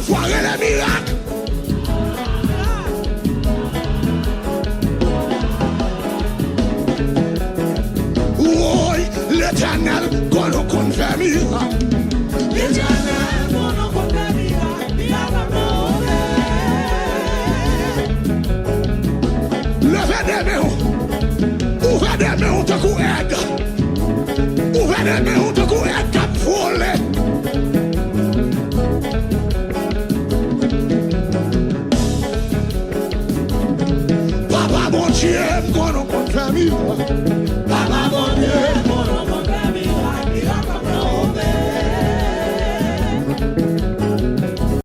foirer les miracles. Oui, l'Éternel, qu'on nous confère miracle. L'Éternel, qu'on nous confère miracle. Levez des mains, ouvrez des mains, on te couvre. Ouvrez des mains.